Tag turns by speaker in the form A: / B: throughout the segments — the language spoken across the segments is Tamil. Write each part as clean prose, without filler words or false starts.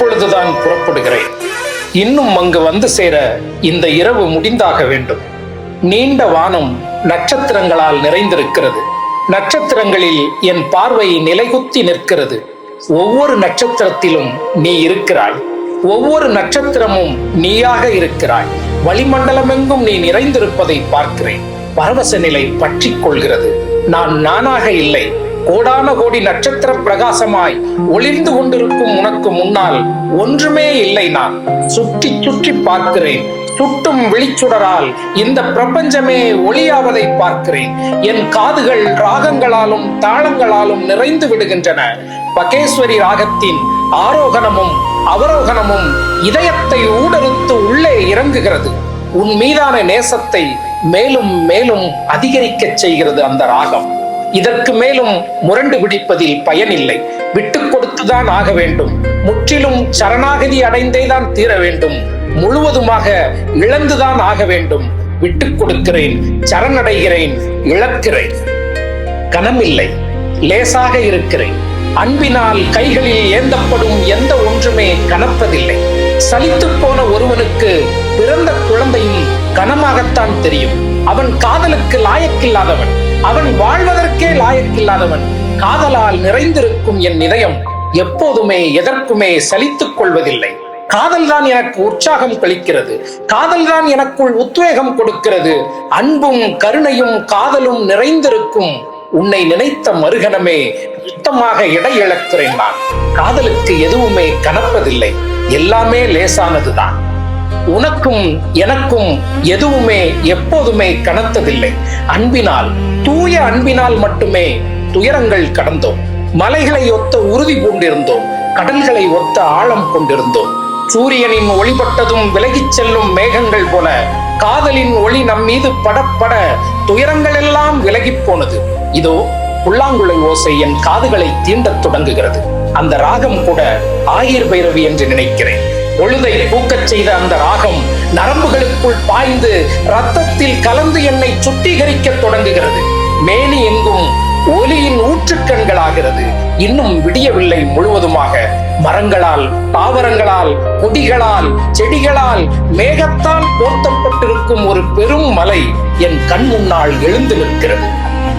A: இப்பொழுதுதான் புறப்படுகிறேன். இன்னும் அங்கு வந்து சேர இந்த இரவு முடிந்தாக வேண்டும். நீண்ட வானம் நட்சத்திரங்களால் நிறைந்திருக்கிறது. நட்சத்திரங்களில் என் பார்வை நிலைகுத்தி நிற்கிறது. ஒவ்வொரு நட்சத்திரத்திலும் நீ இருக்கிறாய். ஒவ்வொரு நட்சத்திரமும் நீயாக இருக்கிறாய். வளிமண்டலமெங்கும் நீ நிறைந்திருப்பதை பார்க்கிறேன். பரவச நிலை பற்றி கொள்கிறது. நான் நானாக இல்லை. கோடான கோடி நட்சத்திர பிரகாசமாய் ஒளிர்ந்து கொண்டிருக்கும் உனக்கு முன்னால் ஒன்றுமே இல்லை. நான் சுற்றி சுற்றி பார்க்கிறேன். சுட்டும் விழிச்சுடரால் இந்த பிரபஞ்சமே ஒளியாவதை பார்க்கிறேன். என் காதுகள் ராகங்களாலும் தாளங்களாலும் நிறைந்து விடுகின்றன. பகேஸ்வரி ராகத்தின் ஆரோகணமும் அவரோகணமும் இதயத்தை ஊடறுத்து உள்ளே இறங்குகிறது. உன் மீதான நேசத்தை மேலும் மேலும் அதிகரிக்க செய்கிறது அந்த ராகம். இதற்கு மேலும் முரண்டு பிடிப்பதில் பயனில்லை. விட்டுக் கொடுத்துதான் ஆக வேண்டும். முற்றிலும் சரணாகதி அடைந்தேதான் தீர வேண்டும். முழுவதுமாக இழந்துதான் ஆக வேண்டும். விட்டுக் கொடுக்கிறேன், சரணடைகிறேன், இழக்கிறேன். கனமில்லை, லேசாக இருக்கிறேன். அன்பினால் கைகளில் ஏந்தப்படும் எந்த ஒன்றுமே கனப்பதில்லை. சலித்து போன ஒருவனுக்கு பிறந்த குழந்தையும் கனமாகத்தான் தெரியும். அவன் காதலுக்கு லாயக்கில்லாதவன். அவன் வாழ்வதற்கே லாயக்கில்லாதவன். காதலால் நிறைந்திருக்கும் என் இதயம் எப்போதுமே எதற்குமே சலித்துக் கொள்வதில்லை. காதல் தான் எனக்கு உற்சாகம் கழிக்கிறது. காதல் தான் எனக்குள் உத்வேகம் கொடுக்கிறது. அன்பும் கருணையும் காதலும் நிறைந்திருக்கும் உன்னை நினைத்த மறுகணமே சுத்தமாக எடை இழக்கிறேன். நான் காதலுக்கு எதுவுமே கனப்பதில்லை. எல்லாமே லேசானதுதான். உனக்கும் எனக்கும் எதுவுமே எப்போதுமே கனத்ததில்லை. அன்பினால், தூய அன்பினால் மட்டுமே துயரங்கள் கடந்தோம். மலைகளை ஒத்த உறுதி பூண்டிருந்தோம். கடல்களை ஒத்த ஆழம் கொண்டிருந்தோம். சூரியனின் ஒளிபட்டதும் விலகிச் செல்லும் மேகங்கள் போல காதலின் ஒளி நம் மீது படப்பட துயரங்கள் எல்லாம் விலகி போனது. இதோ புல்லாங்குழல் ஓசை என் காதுகளை தீண்டத் தொடங்குகிறது. அந்த ராகம் கூட ஆயிர் பைரவி என்று நினைக்கிறேன். பொழுதை பூக்கச் செய்த அந்த ராகம் நரம்புகளுக்குள் பாய்ந்து ரத்தத்தில் கலந்து என்னை சுத்திகரிக்க தொடங்குகிறது. மேனி எங்கும் ஒலியின் ஊற்றுக்கண்களாகிறது. இன்னும் விடியவில்லை முழுவதுமாக. மரங்களால், தாவரங்களால், கொடிகளால், செடிகளால், மேகத்தால் போர்த்தப்பட்டிருக்கும் ஒரு பெரும் மலை என் கண் முன்னால் எழுந்து நிற்கிறது.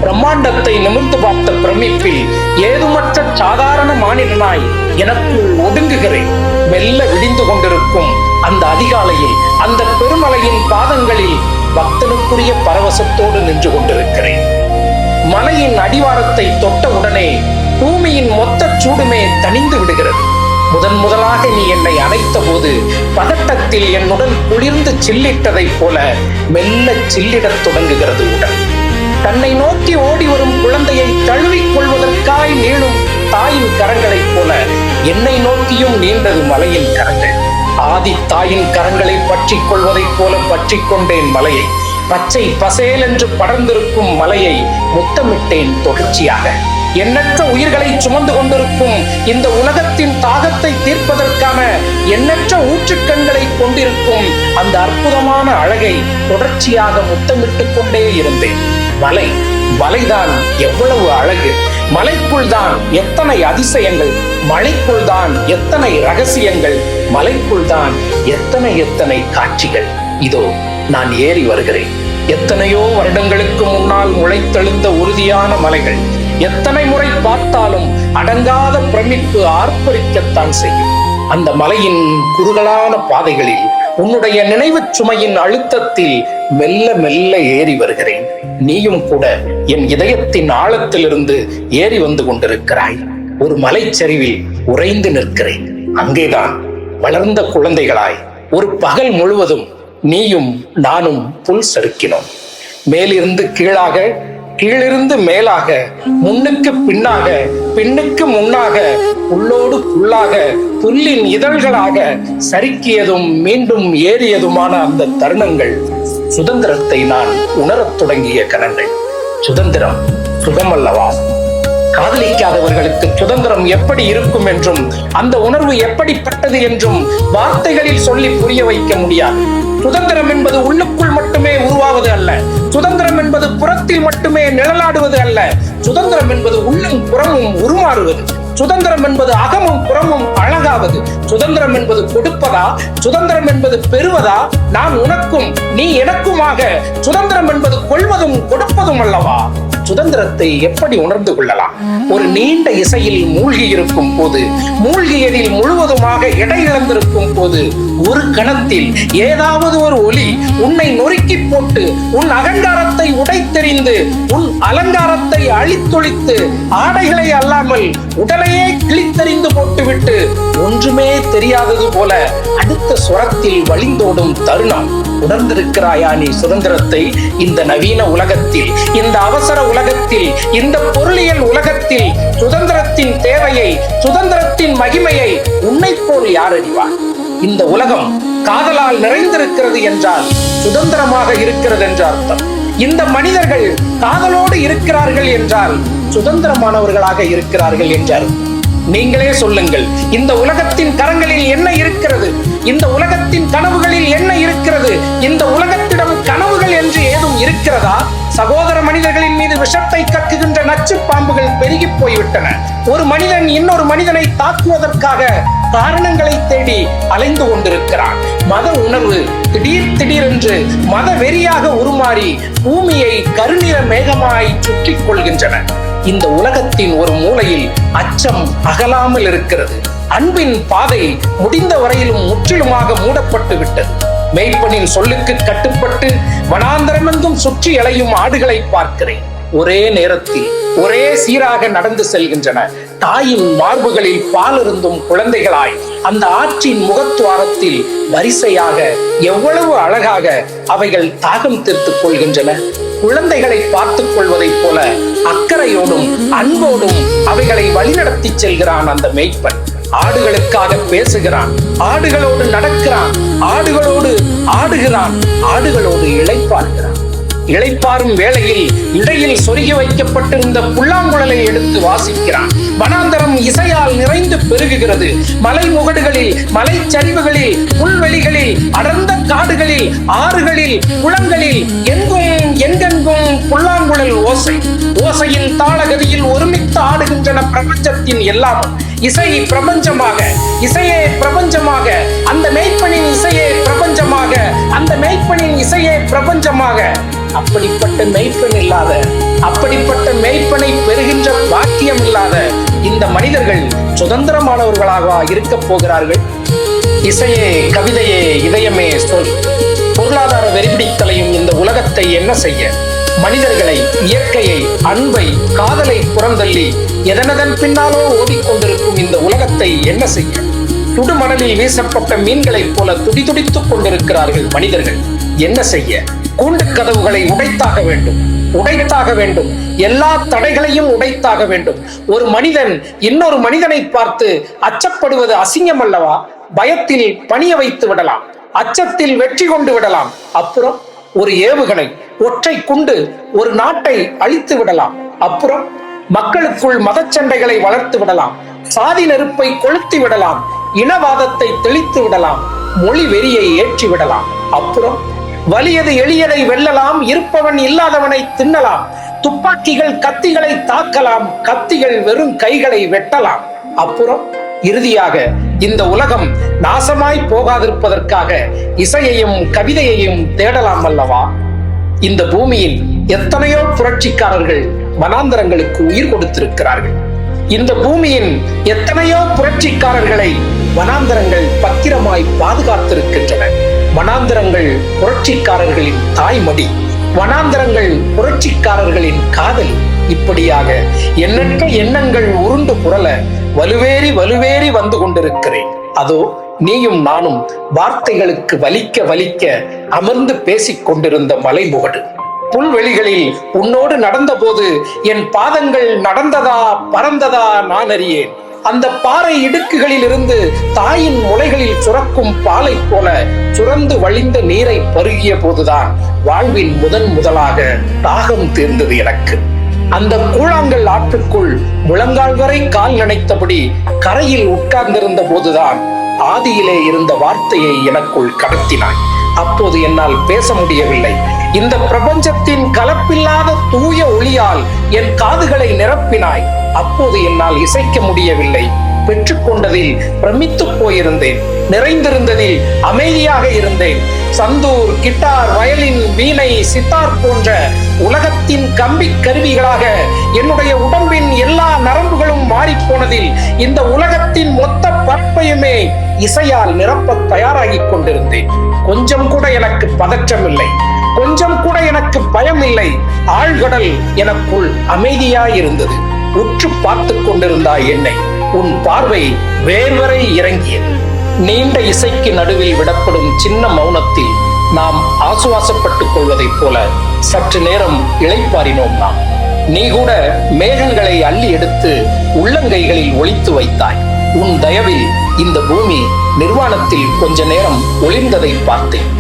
A: பிரம்மாண்டத்தை நிமிர்ந்து பார்த்த பிரமிப்பில் ஏதுமற்ற சாதாரண மானிடனாய் எனக்குள் ஒடுங்குகிறேன். மெல்ல விடிந்து கொண்டிருக்கும் அந்த அதிகாலையில் அந்த பெருமலையின் பாதங்களில் பக்தனுக்குரிய பரவசத்தோடு நின்று கொண்டிருக்கிறேன். மலையின் அடிவாரத்தை தொட்ட உடனே பூமியின் மொத்த சூடுமே தணிந்து விடுகிறது. முதலாக நீ என்னை அணைத்த போது பதட்டத்தில் என்னுடன் குளிர்ந்து சில்லிட்டதைப் போல மெல்ல சில்லிடத் தொடங்குகிறது உடல். தன்னை நோக்கி ஓடி வரும் குழந்தையை தழுவிக் கொள்வதற்காய் நீளும் தாயின் கரங்களைப் போல என்னை நோக்கியும் நீண்டது மலையின் கரங்கள். ஆதி தாயின் கரங்களை பற்றி கொள்வதைப் போல பற்றி கொண்டேன் மலையை. பச்சை பசேல் என்று படர்ந்திருக்கும் மலையை முத்தமிட்டேன் தொடர்ச்சியாக. எண்ணற்ற உயிர்களை சுமந்து கொண்டிருக்கும் இந்த உலகத்தின் தாகத்தை தீர்ப்பதற்கான எண்ணற்ற ஊற்றுக்கண்களை கொண்டிருக்கும் அந்த அற்புதமான அழகை தொடர்ச்சியாக முத்தமிட்டுக் கொண்டே இருந்தேன். மலைதான் எவ்வளவு அழகு! மலைக்குள் தான் எத்தனை அதிசயங்கள்! மலைக்குள் தான் எத்தனை ரகசியங்கள்! மலைக்குள் தான் எத்தனை காட்சிகள்! இதோ நான் ஏறி வருகிறேன். எத்தனையோ வருடங்களுக்கு முன்னால் முளைத்தெழுந்த உறுதியான மலைகள். எத்தனை முறை பார்த்தாலும் அடங்காத பிரமிப்பு ஆர்ப்பரிக்கத்தான் செய்யும். அந்த மலையின் குறுகலான பாதைகளில் உன்னுடைய நினைவு சுமையின் அழுத்தத்தில் மெல்ல மெல்ல ஏறி வருகிறேன். நீயும் கூட என் இதயத்தின் ஆழத்திலிருந்து ஏறி வந்து கொண்டிருக்கிறாய். ஒரு மலைச்சரிவில் உறைந்து நிற்கிறேன். அங்கேதான் வளர்ந்த குழந்தைகளாய் ஒரு பகல் முழுவதும் நீயும் நானும் புல் சறுக்கினோம். மேலிருந்து கீழாக, கீழிருந்து மேலாக, முன்னுக்கு பின்னாக, பின்னுக்கு முன்னாக, புல்லோடு புல்லாக, புல்லின் இதழ்களாக சறுக்கியதும் மீண்டும் ஏறியதுமான அந்த தருணங்கள் சுதந்திரத்தை நான் உணரத் தொடங்கிய கணங்கள். சுதந்திரம் சுகமல்லவா? காதலிக்காதவர்களுக்கு சுதந்திரம் எப்படி இருக்கும் என்றும் அந்த உணர்வு எப்படிப்பட்டது என்றும் வார்த்தைகளில் சொல்லி புரிய வைக்க முடியாது. சுதந்திரம் என்பது உள்ளுக்குள் மட்டுமே உருவாவது அல்ல. சுதந்திரம் என்பது புறத்தில் மட்டுமே நிழலாடுவது அல்ல. சுதந்திரம் என்பது உள்ளும் புறமும் உருமாறுவது. சுதந்திரம் என்பது அகமும் புறமும் அழகாவது. சுதந்திரம் என்பது கொடுப்பதா, சுதந்திரம் என்பது பெறுவதா? நான் உனக்கும் நீ எனக்குமாக. சுதந்திரம் என்பது கொள்வதும் கொடுப்பதும் அல்லவா? சுதந்திரத்தை எப்படி உணர்ந்து கொள்ளலாம்? ஒரு நீண்ட இசையில் மூழ்கி இருக்கும் போது, மூழ்கியதில் முழுவதுமாக எடை இழந்திருக்கும் போது, ஒரு கணத்தில் ஏதாவது ஒரு ஒலி உன்னை நொறுக்கி போட்டு உன் அகங்காரத்தை உடைத்தெறிந்து உன் அலங்காரத்தை அழித்தொழித்து ஆடைகளை அல்லாமல் உடலையே கிழித்தெறிந்து போட்டுவிட்டு ஒன்றுமே தெரியாதது போல அடுத்த சுரத்தில் வழிந்தோடும் தருணம். உணர்ந்திருக்கிறாயா நீ சுதந்திரத்தை? இந்த நவீன உலகத்தில், இந்த அவசர உலகத்தில், இந்த பொருளியல் உலகத்தில் சுதந்திரத்தின் தேவையை, சுதந்திரத்தின் மகிமையை உன்னை போல் யார் அறிவார்? இந்த உலகம் காதலால் நிறைந்திருக்கிறது என்றால் சுதந்திரமாக இருக்கிறது என்ற அர்த்தம். இந்த மனிதர்கள் காதலோடு இருக்கிறார்கள் என்றால் சுதந்திரமானவர்களாக இருக்கிறார்கள் என்றார். நீங்களே சொல்லுங்கள், இந்த உலகத்தின் கரங்களில் என்ன இருக்கிறது? இந்த உலகத்தின் கனவுகளில் என்ன இருக்கிறது? இந்த உலகத்திடம் கனவுகள் என்று ஏதும் இருக்கிறதா? சகோதர மனிதர்களின் மீது விஷத்தை கக்குகின்ற நச்சு பாம்புகள் பெருகி போய்விட்டன. ஒரு மனிதன் இன்னொரு மனிதனை தாக்குவதற்காக காரணங்களை தேடி அலைந்து கொண்டிருக்கிறான். மத உணர்வு திடீரென்று மத வெறியாக உருமாறி பூமியை கருநிற மேகமாய் சுற்றி கொள்கின்றன. இந்த உலகத்தின் ஒரு மூலையில் அச்சம் அகலாமல் இருக்கிறது. அன்பின் பாதை முடிந்த வரையிலும் முற்றிலுமாக மூடப்பட்டு விட்டது. மேய்ப்பனின் சொல்லுக்கு கட்டுப்பட்டு வனாந்தரமெங்கும் சுற்றி அலையும் ஆடுகளை பார்க்கிறேன். ஒரே நேரத்தில் ஒரே சீராக நடந்து செல்கின்றன. தாயின் மார்புகளில் பால் இருந்தும் குழந்தைகளாய் அந்த ஆற்றின் முகத்துவாரத்தில் வரிசையாக எவ்வளவு அழகாக அவைகள் தாகம் தீர்த்துக் கொள்கின்றன. குழந்தைகளை பார்த்துக் கொள்வதைப் போல அக்கறையோடும் அன்போடும் அவைகளை வழிநடத்தி செல்கிறான் அந்த மேய்ப்பன். ஆடுகளுக்காக பேசுகிறான், ஆடுகளோடு நடக்கிறான், ஆடுகளோடு ஆடுகிறான், ஆடுகளோடு இளைப்பாறுகிறான். இளைப்பாறும் வேளையில் இடையில் சொருகி வைக்கப்பட்டிருந்த புல்லாங்குழலை எடுத்து வாசிக்கிறான். வனாந்தரம் இசையால் நிறைந்து பெருகுகிறது. மலை முகடுகளில், மலை சரிவுகளில், புல்வெளிகளில், அடர்ந்த காடுகளில், ஆறுகளில், குளங்களில் எங்கெங்கும் புல்லாங்குழல் ஓசை. ஓசையின் தாளகதியில் ஒருமித்து ஆடுகின்றன பிரபஞ்சத்தின் எல்லாமும். இசை பிரபஞ்சமாக, இசையே பிரபஞ்சமாக, அந்த மேய்ப்பனின் இசையே பிரபஞ்சமாக, அந்த மேய்ப்பனின் இசையே பிரபஞ்சமாக. அப்படிப்பட்ட மேய்ப்பன் இல்லாத, அப்படிப்பட்ட மேய்ப்பனை பெறுகின்ற பாக்கியம் இல்லாத இந்த மனிதர்கள் சுதந்திரமானவர்களாக இருக்க போகிறார்கள்? இசையே, கவிதையே, இதயமே சொல். பொருளாதார வெறிபிடித்தலையும் இந்த உலகத்தை என்ன செய்ய? மனிதர்களை, இயற்கையை, அன்பை, காதலை புறந்தள்ளி எதனதன் பின்னாலோ ஓடிக்கொண்டிருக்கும் இந்த உலகத்தை என்ன செய்ய? சுடுமணலில் வீசப்பட்ட மீன்களைப் போல துடிதுடித்துக் கொண்டிருக்கிறார்கள் மனிதர்கள். என்ன செய்ய? கூண்டு கதவுகளை உடைத்தாக வேண்டும், உடைத்தாக வேண்டும். எல்லா தடைகளையும் உடைத்தாக வேண்டும். ஒரு மனிதன் இன்னொரு மனிதனை பார்த்து அச்சப்படுவது அசிங்கம் அல்லவா? பயத்தில் பணிய வைத்து விடலாம், அச்சத்தில் வெற்றி கொண்டு விடலாம். அப்புறம் ஒரு ஏவுகணை, ஒற்றை குண்டு ஒரு நாட்டை அழித்து விடலாம். அப்புறம் மக்களுக்குள் மதச்சண்டைகளை வளர்த்து விடலாம், சாதி நெருப்பை கொளுத்தி விடலாம், இனவாதத்தை தெளித்து விடலாம், மொழி வெறியை ஏற்றி விடலாம். அப்புறம் வலியது எளியதை வெல்லலாம், இருப்பவன் இல்லாதவனை தின்னலாம், துப்பாக்கிகள் கத்திகளை தாக்கலாம், கத்திகள் வெறும் கைகளை வெட்டலாம். அப்புறம் இறுதியாக இந்த உலகம் நாசமாய் போகாதிருப்பதற்காக இசையையும் கவிதையையும் தேடலாம் அல்லவா? இந்த பூமியில் எத்தனையோ புரட்சிக்காரர்கள் வனாந்தரங்களுக்கு உயிர் கொடுத்திருக்கிறார்கள். இந்த பூமியின் எத்தனையோ புரட்சிக்காரர்களை வனாந்தரங்கள் பத்திரமாய் பாதுகாத்திருக்கின்றன. வனாந்தரங்கள் புரட்சிக்காரர்களின் தாய்மடி, வனாந்தரங்கள் புரட்சிக்காரர்களின் காதலி. இப்படியாக எண்ணற்ற எண்ணங்கள் உருண்டு புரள வலுவேறி வலுவேறி வந்து கொண்டிருக்கிறேன். அதோ நீயும் நானும் வார்த்தைகளுக்கு வலிக்க வலிக்க அமர்ந்து பேசிக் கொண்டிருந்த மலைமுகடு. புல்வெளிகளில் உன்னோடு நடந்த போது என் பாதங்கள் நடந்ததா பறந்ததா நான் அறியேன். அந்த பாறை இடுக்குகளில் இருந்து தாயின் முளைகளில் சுரக்கும் பாலை போல சுரந்து வழிந்த நீரை பருகிய போதுதான் வாழ்வின் முதலாக தாகம் தீர்ந்தது எனக்கு. அந்த கூழாங்கல் ஆற்றுக்குள் முழங்கால் வரை கால் நனைத்தபடி கரையில் உட்கார்ந்திருந்த போதுதான் ஆதியிலே இருந்த வார்த்தையை எனக்குள் கடத்தினாய். அப்போது என்னால் பேச முடியவில்லை. இந்த பிரபஞ்சத்தின் கலப்பில்லாத தூய ஒளியால் என் காதுகளை நிரப்பினாய். அப்போது என்னால் இசைக்க முடியவில்லை. பெற்றுக்கொண்டதில் பிரமித்து போயிருந்தேன். நிறைந்திருந்ததில் அமைதியாக இருந்தேன். சந்தூர், கிட்டார், வயலின், வீணை, சித்தார் போன்ற உலகத்தின் கம்பி கருவிகளாக என்னுடைய உடம்பின் எல்லா நரம்புகளும் மாறிப்போனதில் இந்த உலகத்தின் மொத்த பரப்பையுமே இசையால் நிரப்ப தயாராகி கொண்டிருந்தேன். கொஞ்சம் கூட எனக்கு பதற்றம் இல்லை. கொஞ்சம் கூட எனக்கு பயம் இல்லை. ஆழ்கடல் எனக்குள் அமைதியாயிருந்தது. உற்று பார்த்து கொண்டிருந்தாய் என்னை. உன் பார்வை வேர்வரை இறங்கியது. நீண்ட இசைக்கு நடுவில் விடப்படும் சின்ன மௌனத்தில் நாம் ஆசுவாசப்பட்டுக் கொள்வதைப் போல சற்று நேரம் இளைப்பாறினோம் நாம். நீ கூட மேகங்களை அள்ளி எடுத்து உள்ளங்கைகளில் ஒளித்து வைத்தாய். உன் தயவில் இந்த பூமி நிர்வாணத்தில் கொஞ்ச நேரம் ஒளிர்ந்ததை பார்த்தேன்.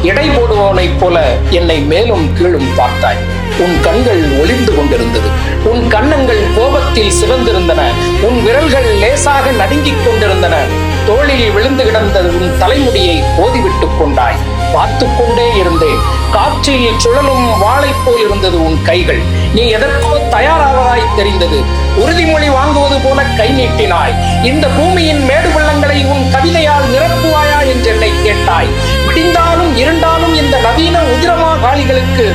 A: எடை போடுபவனைப் போல என்னை மேலும் கீழும் பார்த்தாய். உன் கண்கள் ஒளிர்ந்து கொண்டிருந்தது. உன் கன்னங்கள் கோபத்தில் சிவந்திருந்தன. உன் விரல்கள் லேசாக நடுங்கிக் கொண்டிருந்தன. தோளில் விழுந்து கிடந்த உன் தலைமுடியை கோதிவிட்டுக் கொண்டாய். பார்த்து கொண்டே இருந்தேன். காற்றில் சுழலும் வாளை போல் இருந்தது உன் கைகள். நீ எதற்கோ தயாராவதாய் தெரிந்தது. உறுதிமொழி வாங்குவது போல கை நீட்டினாய். இந்த பூமியின் மேடு பள்ளங்களை உன் கவிதையால் நிரப்புவாயா என்று என்னை கேட்டாய். விடிந்தாலும் இருண்டாலும் இந்த நவீன உதிரமா காளிகளுக்கு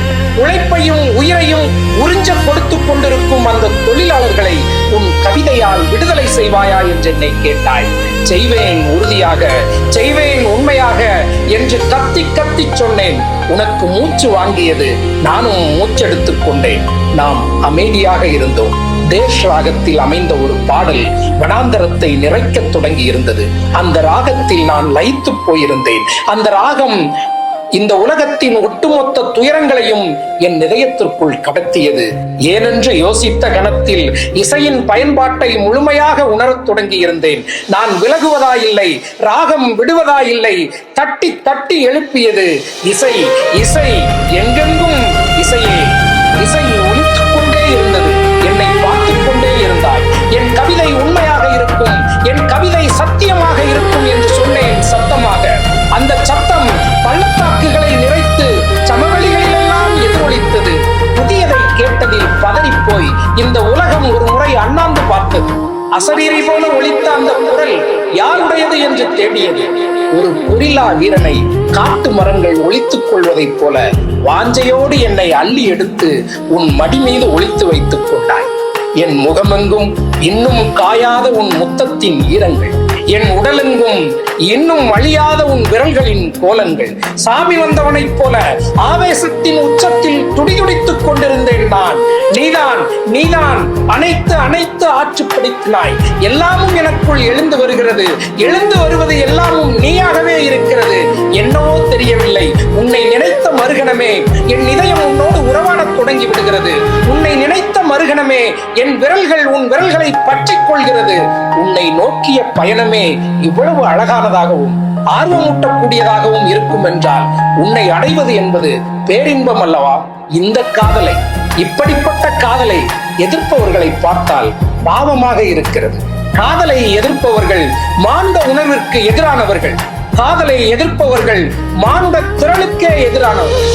A: உழைப்பையும் உயிரையும் உறிஞ்ச கொடுத்து கொண்டிருக்கும் அந்த தொழிலாளர்களை உன் கவிதையால் விடுதலை செய்வாயா என்று என்னை கேட்டாய். செய்வேன் உறுதியாக, செய்வேன் உண்மையாக என்று கத்தி கத்தி சொன்னேன். உனக்கு மூச்சு வாங்கியது. நானும் மூச்செடுத்துக் கொண்டேன். நாம் அமைதியாக இருந்தோம். தேஷ் ராகத்தில் அமைந்த ஒரு பாடல் வனாந்தரத்தை நிறைக்க தொடங்கி இருந்தது. அந்த ராகத்தில் நான் லயித்து போயிருந்தேன். அந்த ராகம் இந்த உலகத்தின் ஒட்டுமொத்த துயரங்களையும் என் இதயத்திற்குள் கடத்தியது. ஏனென்று யோசித்த கணத்தில் இசையின் பயன்பாட்டை முழுமையாக உணரத் தொடங்கி இருந்தேன். நான் விலகுவதாயில்லை, ராகம் விடுவதாயில்லை. தட்டி தட்டி எழுப்பியது இசை. இசை எங்கெங்கும் இசையே. இசை ஒலித்துக் கொண்டே இருந்தது. என்னை பார்த்துக் கொண்டே இருந்தாய். என் கவிதை உண்மையாக இருக்கும், என் கவிதை சத்தியமாக இருக்கும் என்று சொன்னேன் சத்தமாக. அந்த சத்தம் பள்ளத்தாக்குகளை நிறைத்து சமவெளிகளிலெல்லாம் எதிரொலித்தது. புதியதை கேட்டதில் பதறிப்போய் இந்த உலகம் ஒரு முறை அண்ணாந்து பார்த்தது. அசரீரி போல ஒலித்த அந்த குரல் யாருடையது என்று தேடியது. ஒரு பொறிலா வீரனை காட்டு மரங்கள் ஒளித்துக் கொள்வதைப் போல வாஞ்சையோடு என்னை அள்ளி எடுத்து உன் மடி மீது ஒளித்து வைத்துக் கொண்டாய். என் முகமெங்கும் இன்னும் காயாத உன் முத்தத்தின் ஈரங்கள், என் உடலெங்கும் இன்னும் அழியாத உன் விரல்களின் கோலங்கள். சாமி வந்தவனைப் போல ஆவேசத்தின் உச்சத்தில் துடிதுடித்துக் கொண்டிருந்தேன் நான். நீதான் அனைத்து அனைத்து ஆற்றுப்படுத்தினாய். எல்லாமும் எனக்குள் எழுந்து வருகிறது. எழுந்து வருவது எல்லாமும் நீயாகவே இருக்கிறது. என்னவோ தெரியவில்லை. உன்னை நினைத்த மறுகணமே என் இதயம் உன்னோடு உறவாடத் தொடங்கி விடுகிறது. உன்னை நினைத்த மறுகணமே என் விரல்கள் உன் விரல்களை பற்றிக் கொள்கிறது. உன்னை நோக்கிய பயணமே இவ்வளவு அழகானதாகவும் ஆர்வமூட்டக்கூடியதாகவும் இருக்கும் என்றால் உன்னை அடைவது என்பது பேரின்பம் அல்லவா? இந்த காதலை, இப்படிப்பட்ட காதலை எதிர்ப்பவர்களை பார்த்தால் பாவமாக இருக்கிறது. காதலை எதிர்ப்பவர்கள் மாண்ட உணர்விற்கு எதிரானவர்கள். காதலை எதிர்ப்பவர்கள் மாண்ட திறனுக்கே எதிரானவர்கள்.